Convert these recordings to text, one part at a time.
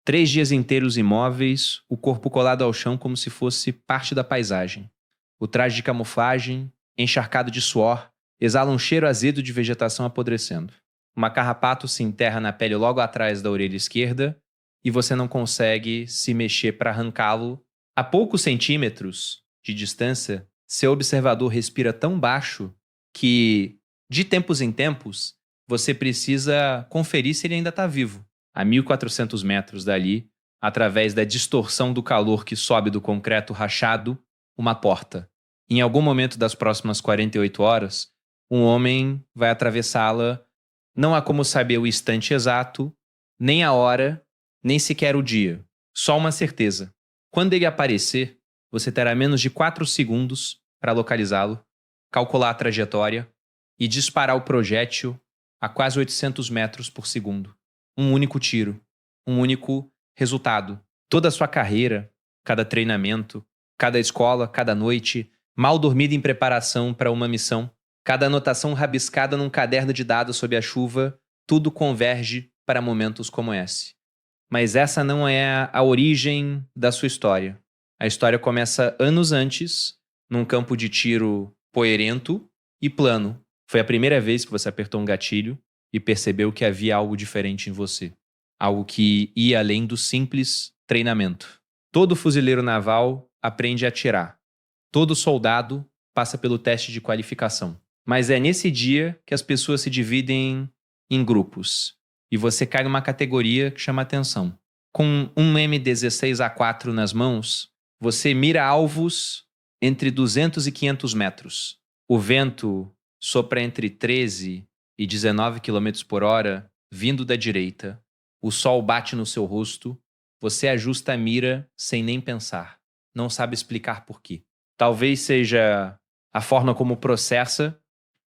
3 dias inteiros imóveis, o corpo colado ao chão como se fosse parte da paisagem. O traje de camuflagem, encharcado de suor, exala um cheiro azedo de vegetação apodrecendo. Uma carrapato se enterra na pele logo atrás da orelha esquerda e você não consegue se mexer para arrancá-lo. A poucos centímetros de distância, seu observador respira tão baixo que, de tempos em tempos, você precisa conferir se ele ainda está vivo. A 1.400 metros dali, através da distorção do calor que sobe do concreto rachado, uma porta. Em algum momento das próximas 48 horas, um homem vai atravessá-la. Não há como saber o instante exato, nem a hora, nem sequer o dia. Só uma certeza. Quando ele aparecer, você terá menos de 4 segundos para localizá-lo, calcular a trajetória e disparar o projétil a quase 800 metros por segundo. Um único tiro, um único resultado. Toda a sua carreira, cada treinamento, cada escola, cada noite, mal dormida em preparação para uma missão, cada anotação rabiscada num caderno de dados sob a chuva, tudo converge para momentos como esse. Mas essa não é a origem da sua história. A história começa anos antes, num campo de tiro poeirento e plano. Foi a primeira vez que você apertou um gatilho e percebeu que havia algo diferente em você. Algo que ia além do simples treinamento. Todo fuzileiro naval aprende a atirar. Todo soldado passa pelo teste de qualificação. Mas é nesse dia que as pessoas se dividem em grupos. E você cai numa categoria que chama atenção. Com um M16A4 nas mãos, você mira alvos entre 200 e 500 metros. O vento sopra entre 13 e 19 km por hora, vindo da direita. O sol bate no seu rosto. Você ajusta a mira sem nem pensar. Não sabe explicar por quê. Talvez seja a forma como processa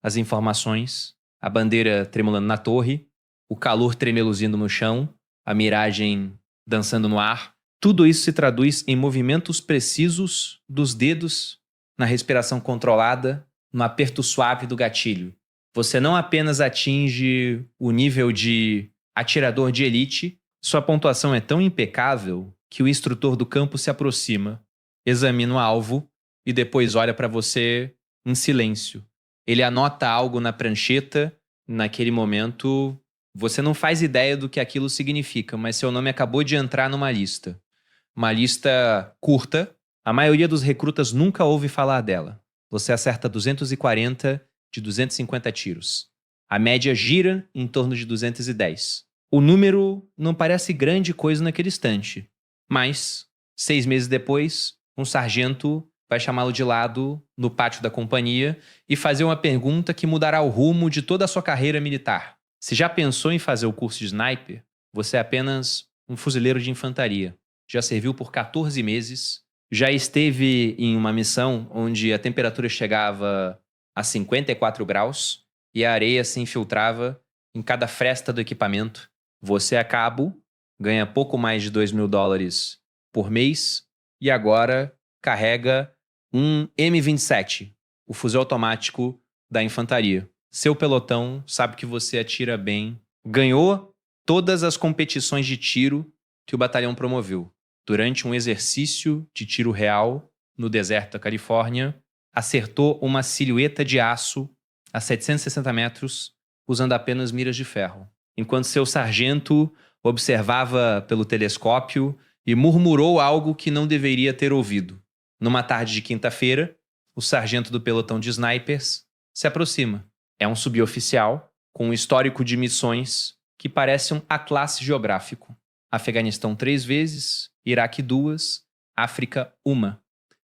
as informações, a bandeira tremulando na torre, o calor tremeluzindo no chão, a miragem dançando no ar. Tudo isso se traduz em movimentos precisos dos dedos, na respiração controlada, no aperto suave do gatilho. Você não apenas atinge o nível de atirador de elite, sua pontuação é tão impecável que o instrutor do campo se aproxima, examina o alvo e depois olha para você em silêncio. Ele anota algo na prancheta. Naquele momento, você não faz ideia do que aquilo significa, mas seu nome acabou de entrar numa lista. Uma lista curta. A maioria dos recrutas nunca ouve falar dela. Você acerta 240 de 250 tiros. A média gira em torno de 210. O número não parece grande coisa naquele instante. Mas, 6 meses depois, um sargento vai chamá-lo de lado no pátio da companhia e fazer uma pergunta que mudará o rumo de toda a sua carreira militar. Se já pensou em fazer o curso de sniper, você é apenas um fuzileiro de infantaria. Já serviu por 14 meses, já esteve em uma missão onde a temperatura chegava a 54 graus e a areia se infiltrava em cada fresta do equipamento. Você é cabo, ganha pouco mais de $2.000 por mês e agora carrega um M27, o fuzil automático da infantaria. Seu pelotão sabe que você atira bem. Ganhou todas as competições de tiro que o batalhão promoveu. Durante um exercício de tiro real no deserto da Califórnia, acertou uma silhueta de aço a 760 metros usando apenas miras de ferro. Enquanto seu sargento observava pelo telescópio e murmurou algo que não deveria ter ouvido. Numa tarde de quinta-feira, o sargento do pelotão de snipers se aproxima. É um suboficial com um histórico de missões que parece um atlas geográfico. Afeganistão 3 vezes, Iraque 2, África 1.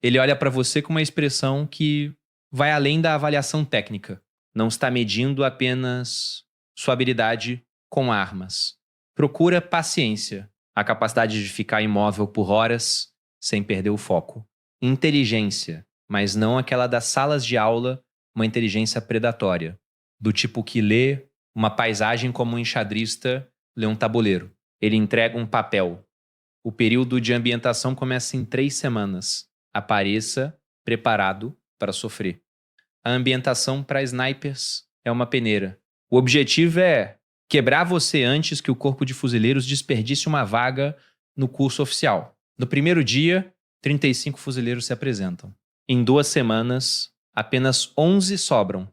Ele olha para você com uma expressão que vai além da avaliação técnica. Não está medindo apenas sua habilidade com armas. Procura paciência, a capacidade de ficar imóvel por horas sem perder o foco. Inteligência, mas não aquela das salas de aula, uma inteligência predatória, do tipo que lê uma paisagem como um enxadrista lê um tabuleiro. Ele entrega um papel. O período de ambientação começa em 3 semanas. Apareça preparado para sofrer. A ambientação para snipers é uma peneira. O objetivo é Quebrar você antes que o Corpo de Fuzileiros desperdice uma vaga no curso oficial. No primeiro dia, 35 fuzileiros se apresentam. Em 2 semanas, apenas 11 sobram.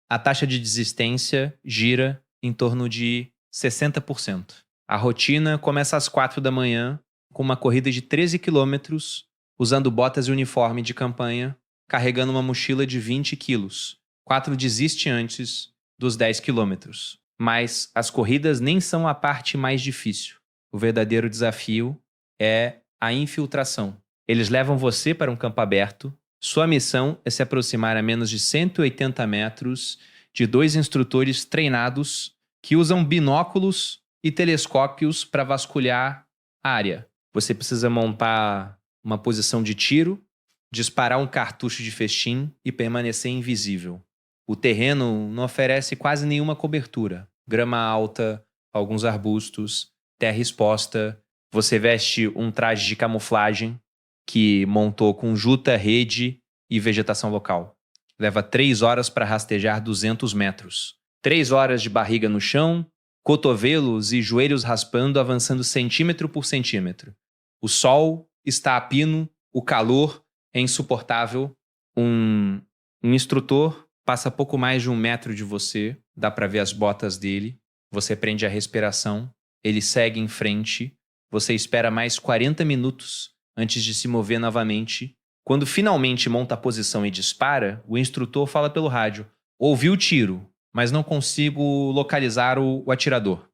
A taxa de desistência gira em torno de 60%. A rotina começa às 4 da manhã, com uma corrida de 13 quilômetros, usando botas e uniforme de campanha, carregando uma mochila de 20 quilos. 4 desiste antes dos 10 quilômetros. Mas as corridas nem são a parte mais difícil. O verdadeiro desafio é a infiltração. Eles levam você para um campo aberto. Sua missão é se aproximar a menos de 180 metros de 2 instrutores treinados que usam binóculos e telescópios para vasculhar a área. Você precisa montar uma posição de tiro, disparar um cartucho de festim e permanecer invisível. O terreno não oferece quase nenhuma cobertura. Grama alta, alguns arbustos, terra exposta. Você veste um traje de camuflagem que montou com juta, rede e vegetação local. Leva 3 horas para rastejar 200 metros. 3 horas de barriga no chão, cotovelos e joelhos raspando, avançando centímetro por centímetro. O sol está a pino, o calor é insuportável. Um instrutor passa pouco mais de 1 metro de você, dá para ver as botas dele. Você prende a respiração, ele segue em frente. Você espera mais 40 minutos antes de se mover novamente. Quando finalmente monta a posição e dispara, o instrutor fala pelo rádio: ouvi o tiro, mas não consigo localizar o atirador.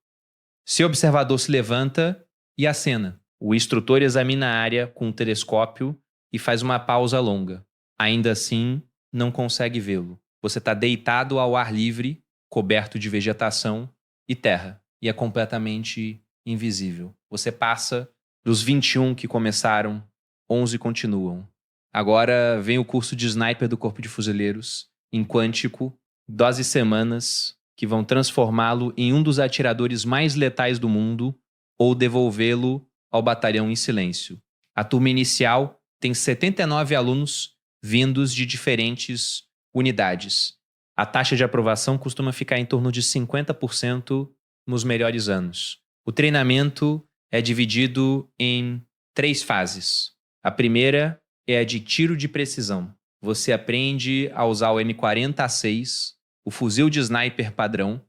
Seu observador se levanta e acena. O instrutor examina a área com um telescópio e faz uma pausa longa. Ainda assim, não consegue vê-lo. Você está deitado ao ar livre, coberto de vegetação e terra, e é completamente invisível. Você passa dos 21 que começaram, 11 continuam. Agora vem o curso de sniper do Corpo de Fuzileiros, em Quântico, 12 semanas que vão transformá-lo em um dos atiradores mais letais do mundo ou devolvê-lo ao batalhão em silêncio. A turma inicial tem 79 alunos vindos de diferentes unidades. A taxa de aprovação costuma ficar em torno de 50% nos melhores anos. O treinamento é dividido em 3 fases. A primeira é a de tiro de precisão. Você aprende a usar o M40A6, o fuzil de sniper padrão,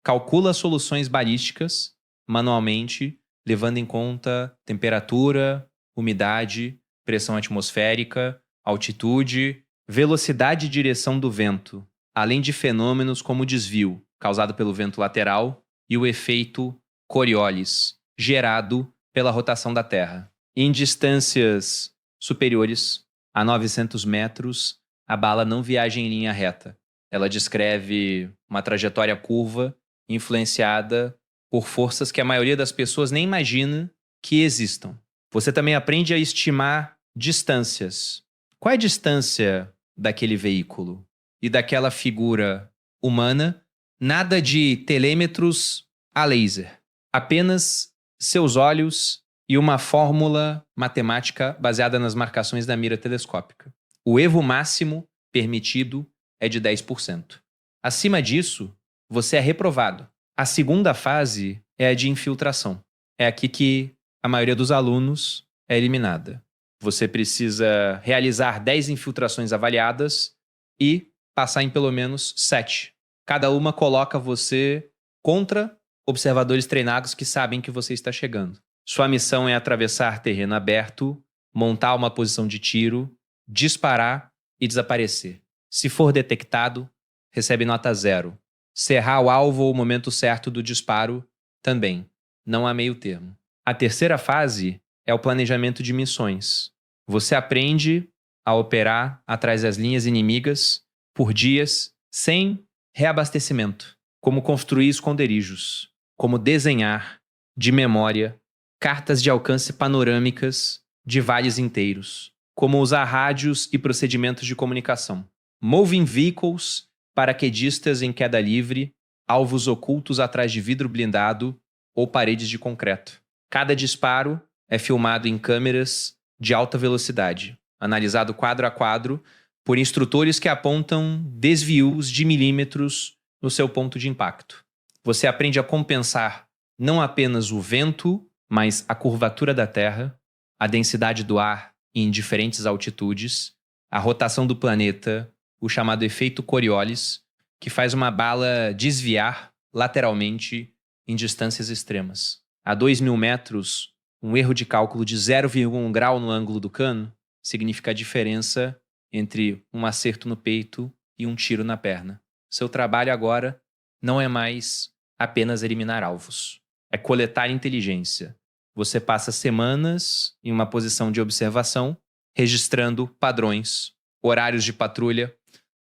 calcula soluções balísticas manualmente, levando em conta temperatura, umidade, pressão atmosférica, altitude, velocidade e direção do vento, além de fenômenos como o desvio, causado pelo vento lateral, e o efeito Coriolis, gerado pela rotação da Terra. Em distâncias superiores a 900 metros, a bala não viaja em linha reta. Ela descreve uma trajetória curva influenciada por forças que a maioria das pessoas nem imagina que existam. Você também aprende a estimar distâncias. Qual é a distância daquele veículo e daquela figura humana? Nada de telêmetros a laser. Apenas seus olhos e uma fórmula matemática baseada nas marcações da mira telescópica. O evo máximo permitido é de 10%. Acima disso, você é reprovado. A segunda fase é a de infiltração. É aqui que a maioria dos alunos é eliminada. Você precisa realizar 10 infiltrações avaliadas e passar em pelo menos 7. Cada uma coloca você contra observadores treinados que sabem que você está chegando. Sua missão é atravessar terreno aberto, montar uma posição de tiro, disparar e desaparecer. Se for detectado, recebe nota 0. Cerrar o alvo ou o momento certo do disparo, também. Não há meio termo. A terceira fase é o planejamento de missões. Você aprende a operar atrás das linhas inimigas por dias sem reabastecimento. Como construir esconderijos. Como desenhar, de memória, cartas de alcance panorâmicas de vales inteiros. Como usar rádios e procedimentos de comunicação. Moving vehicles, paraquedistas em queda livre, alvos ocultos atrás de vidro blindado ou paredes de concreto. Cada disparo é filmado em câmeras de alta velocidade, analisado quadro a quadro por instrutores que apontam desvios de milímetros no seu ponto de impacto. Você aprende a compensar não apenas o vento, mas a curvatura da Terra, a densidade do ar em diferentes altitudes, a rotação do planeta, o chamado efeito Coriolis, que faz uma bala desviar lateralmente em distâncias extremas. A 2.000 metros, um erro de cálculo de 0,1 grau no ângulo do cano significa a diferença entre um acerto no peito e um tiro na perna. Seu trabalho agora não é mais apenas eliminar alvos. É coletar inteligência. Você passa semanas em uma posição de observação, registrando padrões, horários de patrulha,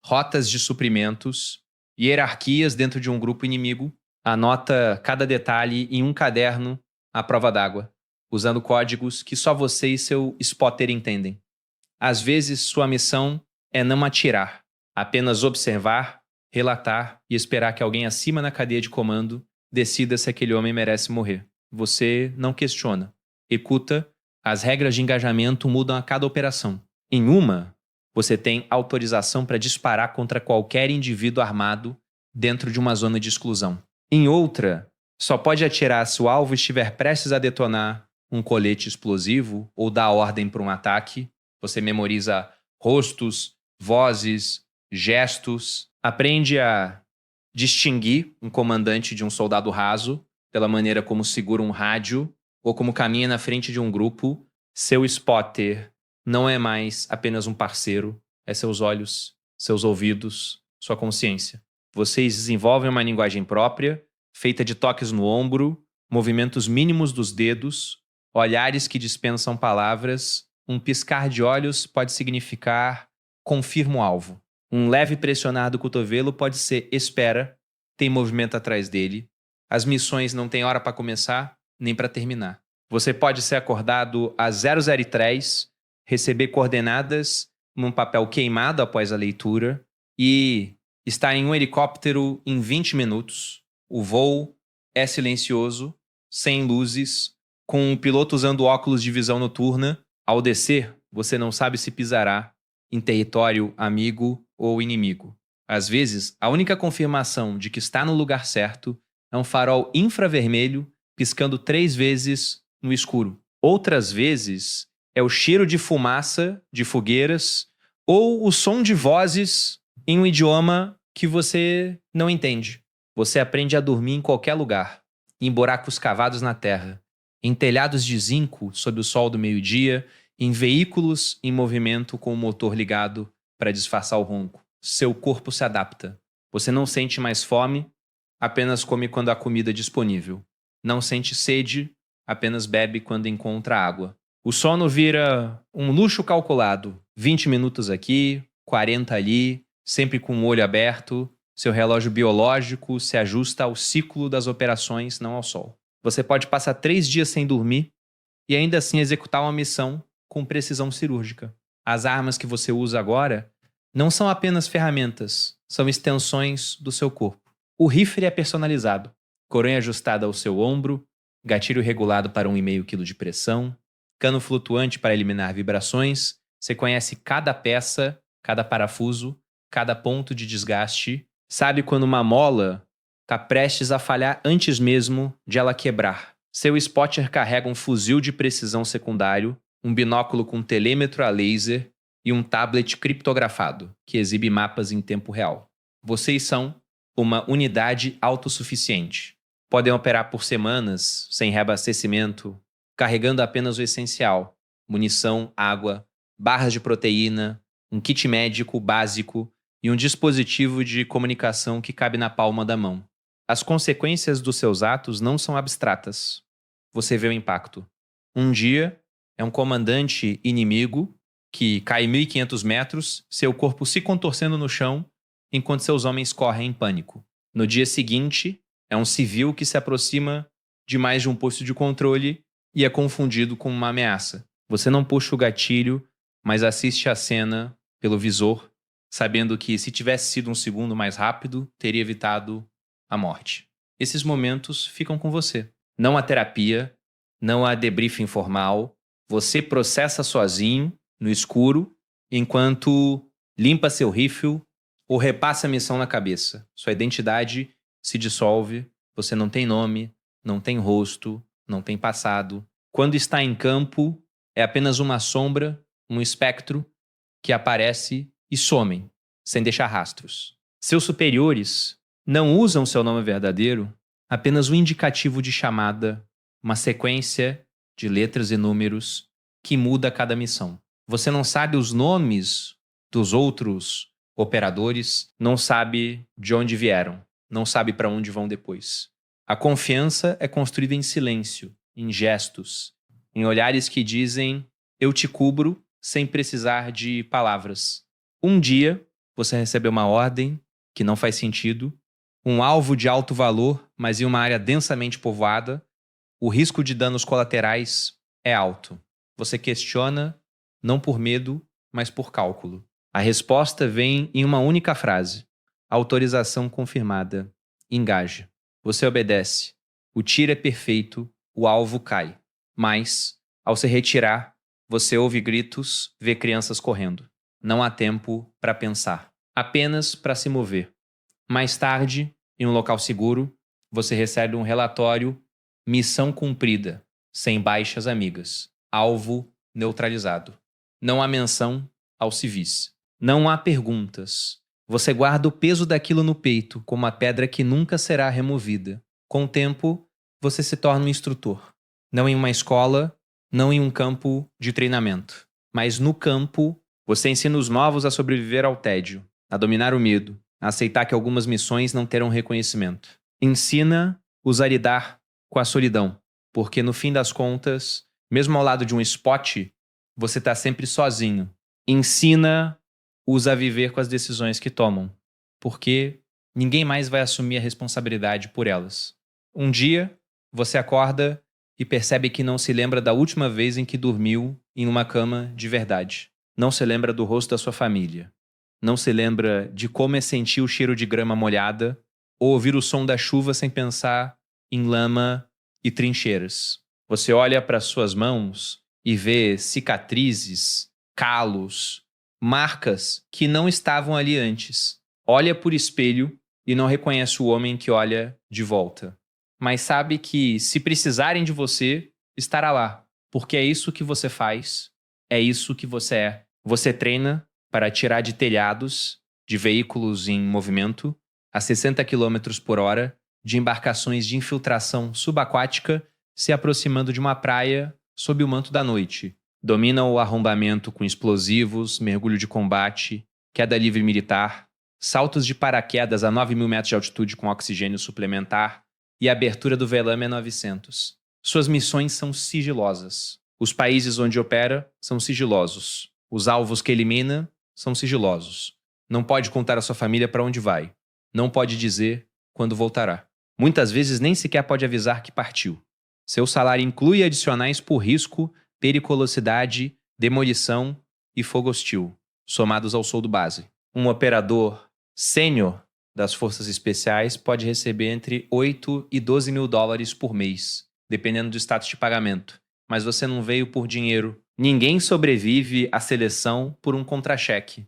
rotas de suprimentos, hierarquias dentro de um grupo inimigo. Anota cada detalhe em um caderno à prova d'água, usando códigos que só você e seu spotter entendem. Às vezes, sua missão é não atirar, apenas observar, relatar e esperar que alguém acima na cadeia de comando decida se aquele homem merece morrer. Você não questiona. Escuta, as regras de engajamento mudam a cada operação. Em uma, você tem autorização para disparar contra qualquer indivíduo armado dentro de uma zona de exclusão. Em outra, só pode atirar se o alvo estiver prestes a detonar um colete explosivo ou dar ordem para um ataque. Você memoriza rostos, vozes, gestos. Aprende a distinguir um comandante de um soldado raso pela maneira como segura um rádio ou como caminha na frente de um grupo. Seu spotter não é mais apenas um parceiro, é seus olhos, seus ouvidos, sua consciência. Vocês desenvolvem uma linguagem própria, feita de toques no ombro, movimentos mínimos dos dedos, olhares que dispensam palavras. Um piscar de olhos pode significar confirma o alvo. Um leve pressionar do cotovelo pode ser espera, tem movimento atrás dele. As missões não têm hora para começar nem para terminar. Você pode ser acordado às 00:03, receber coordenadas num papel queimado após a leitura e estar em um helicóptero em 20 minutos. O voo é silencioso, sem luzes, com o piloto usando óculos de visão noturna. Ao descer, você não sabe se pisará em território amigo ou inimigo. Às vezes, a única confirmação de que está no lugar certo é um farol infravermelho piscando 3 vezes no escuro. Outras vezes, é o cheiro de fumaça de fogueiras ou o som de vozes em um idioma que você não entende. Você aprende a dormir em qualquer lugar, em buracos cavados na terra, em telhados de zinco sob o sol do meio-dia, em veículos em movimento com o motor ligado para disfarçar o ronco. Seu corpo se adapta. Você não sente mais fome, apenas come quando há comida disponível. Não sente sede, apenas bebe quando encontra água. O sono vira um luxo calculado. 20 minutos aqui, 40 ali, sempre com o olho aberto. Seu relógio biológico se ajusta ao ciclo das operações, não ao sol. Você pode passar 3 dias sem dormir e ainda assim executar uma missão com precisão cirúrgica. As armas que você usa agora não são apenas ferramentas, são extensões do seu corpo. O rifle é personalizado, coronha ajustada ao seu ombro, gatilho regulado para 1,5 kg de pressão, cano flutuante para eliminar vibrações. Você conhece cada peça, cada parafuso, cada ponto de desgaste. Sabe quando uma mola está prestes a falhar antes mesmo de ela quebrar. Seu spotter carrega um fuzil de precisão secundário, um binóculo com telêmetro a laser e um tablet criptografado, que exibe mapas em tempo real. Vocês são uma unidade autossuficiente. Podem operar por semanas, sem reabastecimento, carregando apenas o essencial: munição, água, barras de proteína, um kit médico básico e um dispositivo de comunicação que cabe na palma da mão. As consequências dos seus atos não são abstratas. Você vê o impacto. Um dia, é um comandante inimigo que cai 1.500 metros, seu corpo se contorcendo no chão, enquanto seus homens correm em pânico. No dia seguinte, é um civil que se aproxima de mais de um posto de controle e é confundido com uma ameaça. Você não puxa o gatilho, mas assiste a cena pelo visor, sabendo que se tivesse sido um segundo mais rápido, teria evitado a morte. Esses momentos ficam com você. Não há terapia, não há debriefing informal. Você processa sozinho, no escuro, enquanto limpa seu rifle ou repassa a missão na cabeça. Sua identidade se dissolve, Você não tem nome, não tem rosto, não tem passado. Quando está em campo, é apenas uma sombra, um espectro que aparece e some, sem deixar rastros. Seus superiores não usam seu nome verdadeiro, apenas um indicativo de chamada, uma sequência de letras e números que muda a cada missão. Você não sabe os nomes dos outros operadores, não sabe de onde vieram, não sabe para onde vão depois. A confiança é construída em silêncio, em gestos, em olhares que dizem eu te cubro sem precisar de palavras. Um dia, você recebeu uma ordem que não faz sentido, um alvo de alto valor, mas em uma área densamente povoada, o risco de danos colaterais é alto. Você questiona, não por medo, mas por cálculo. A resposta vem em uma única frase. Autorização confirmada. Engaja. Você obedece. O tiro é perfeito, o alvo cai. Mas, ao se retirar, você ouve gritos, vê crianças correndo. Não há tempo para pensar, apenas para se mover. Mais tarde, em um local seguro, você recebe um relatório: missão cumprida, sem baixas amigas. Alvo neutralizado. Não há menção aos civis. Não há perguntas. Você guarda o peso daquilo no peito, como a pedra que nunca será removida. Com o tempo, você se torna um instrutor. Não em uma escola, não em um campo de treinamento. Mas no campo, você ensina os novos a sobreviver ao tédio, a dominar o medo, a aceitar que algumas missões não terão reconhecimento. Ensina-os a lidar com a solidão, porque no fim das contas, mesmo ao lado de um spot, você está sempre sozinho. Ensina-os a viver com as decisões que tomam, porque ninguém mais vai assumir a responsabilidade por elas. Um dia, você acorda e percebe que não se lembra da última vez em que dormiu em uma cama de verdade. Não se lembra do rosto da sua família. Não se lembra de como é sentir o cheiro de grama molhada ou ouvir o som da chuva sem pensar em lama e trincheiras. Você olha para suas mãos e vê cicatrizes, calos, marcas que não estavam ali antes. Olha por espelho e não reconhece o homem que olha de volta. Mas sabe que, se precisarem de você, estará lá. Porque é isso que você faz, é isso que você é. Você treina para atirar de telhados, de veículos em movimento, a 60 km por hora, de embarcações de infiltração subaquática se aproximando de uma praia sob o manto da noite. Domina o arrombamento com explosivos, mergulho de combate, queda livre militar, saltos de paraquedas a 9.000 metros de altitude com oxigênio suplementar e abertura do velame 900. Suas missões são sigilosas. Os países onde opera são sigilosos. Os alvos que elimina são sigilosos. Não pode contar à sua família para onde vai. Não pode dizer quando voltará. Muitas vezes nem sequer pode avisar que partiu. Seu salário inclui adicionais por risco, periculosidade, demolição e fogo hostil, somados ao soldo base. Um operador sênior das forças especiais pode receber entre 8 e 12 mil dólares por mês, dependendo do status de pagamento. Mas você não veio por dinheiro. Ninguém sobrevive à seleção por um contra-cheque.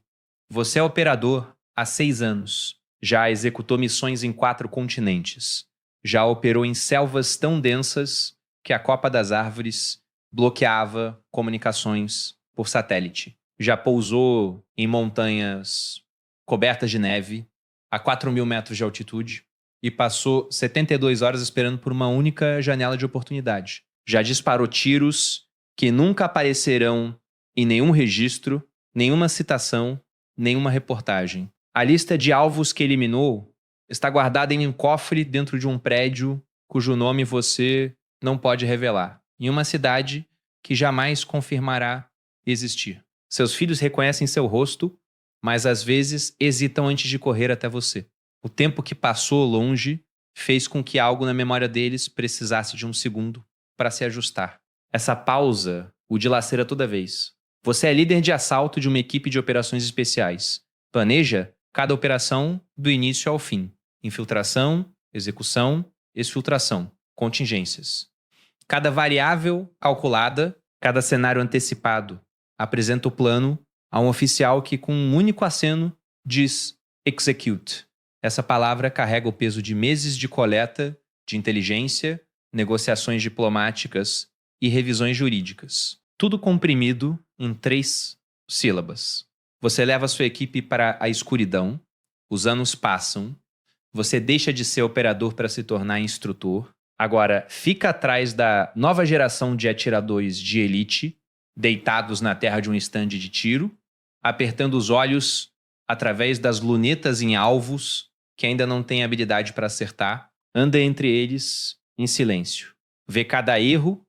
Você é operador há 6 anos. Já executou missões em 4 continentes. Já operou em selvas tão densas que a copa das árvores bloqueava comunicações por satélite. Já pousou em montanhas cobertas de neve, a 4.000 metros de altitude, e passou 72 horas esperando por uma única janela de oportunidade. Já disparou tiros que nunca aparecerão em nenhum registro, nenhuma citação, nenhuma reportagem. A lista de alvos que eliminou está guardada em um cofre dentro de um prédio cujo nome você não pode revelar, em uma cidade que jamais confirmará existir. Seus filhos reconhecem seu rosto, mas às vezes hesitam antes de correr até você. O tempo que passou longe fez com que algo na memória deles precisasse de um segundo para se ajustar. Essa pausa o dilacera toda vez. Você é líder de assalto de uma equipe de operações especiais. Planeja cada operação do início ao fim. Infiltração, execução, exfiltração, contingências. Cada variável calculada, cada cenário antecipado, apresenta o plano a um oficial que, com um único aceno, diz execute. Essa palavra carrega o peso de meses de coleta, de inteligência, negociações diplomáticas e revisões jurídicas. Tudo comprimido em 3 sílabas. Você leva sua equipe para a escuridão, os anos passam, você deixa de ser operador para se tornar instrutor, agora fica atrás da nova geração de atiradores de elite, deitados na terra de um estande de tiro, apertando os olhos através das lunetas em alvos que ainda não têm habilidade para acertar, anda entre eles em silêncio. Vê cada erro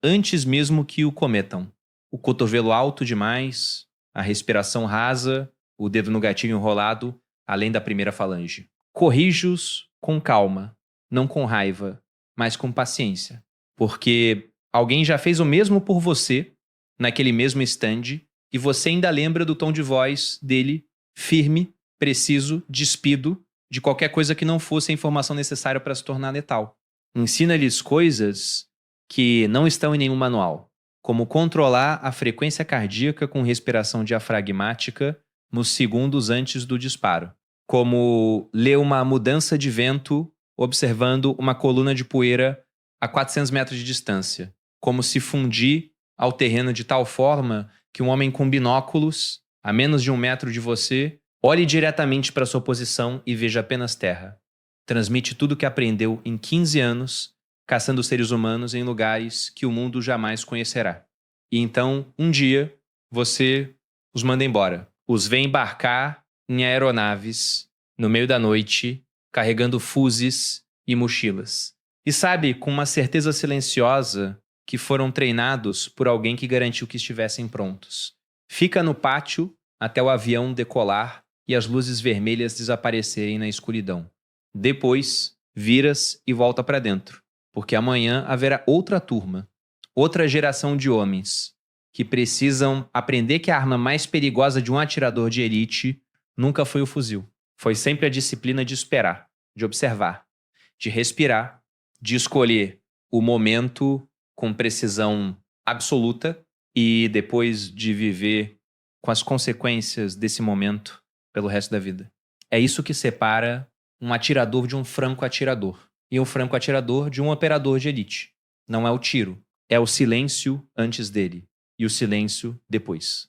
antes mesmo que o cometam. O cotovelo alto demais, a respiração rasa, o dedo no gatilho enrolado, além da primeira falange. Corrige-os com calma, não com raiva, mas com paciência. Porque alguém já fez o mesmo por você, naquele mesmo stand, e você ainda lembra do tom de voz dele, firme, preciso, despido, de qualquer coisa que não fosse a informação necessária para se tornar letal. Ensina-lhes coisas que não estão em nenhum manual, como controlar a frequência cardíaca com respiração diafragmática nos segundos antes do disparo, como ler uma mudança de vento observando uma coluna de poeira a 400 metros de distância, como se fundir ao terreno de tal forma que um homem com binóculos, a menos de 1 metro de você, olhe diretamente para sua posição e veja apenas terra. Transmite tudo o que aprendeu em 15 anos, caçando seres humanos em lugares que o mundo jamais conhecerá. E então, um dia, você os manda embora. Os vê embarcar em aeronaves, no meio da noite, carregando fuzes e mochilas. E sabe, com uma certeza silenciosa, que foram treinados por alguém que garantiu que estivessem prontos. Fica no pátio até o avião decolar e as luzes vermelhas desaparecerem na escuridão. Depois, viras e volta para dentro, porque amanhã haverá outra turma, outra geração de homens que precisam aprender que a arma mais perigosa de um atirador de elite nunca foi o fuzil. Foi sempre a disciplina de esperar, de observar, de respirar, de escolher o momento com precisão absoluta e depois de viver com as consequências desse momento pelo resto da vida. É isso que separa um atirador de um franco-atirador e um franco-atirador de um operador de elite. Não é o tiro, é o silêncio antes dele e o silêncio depois.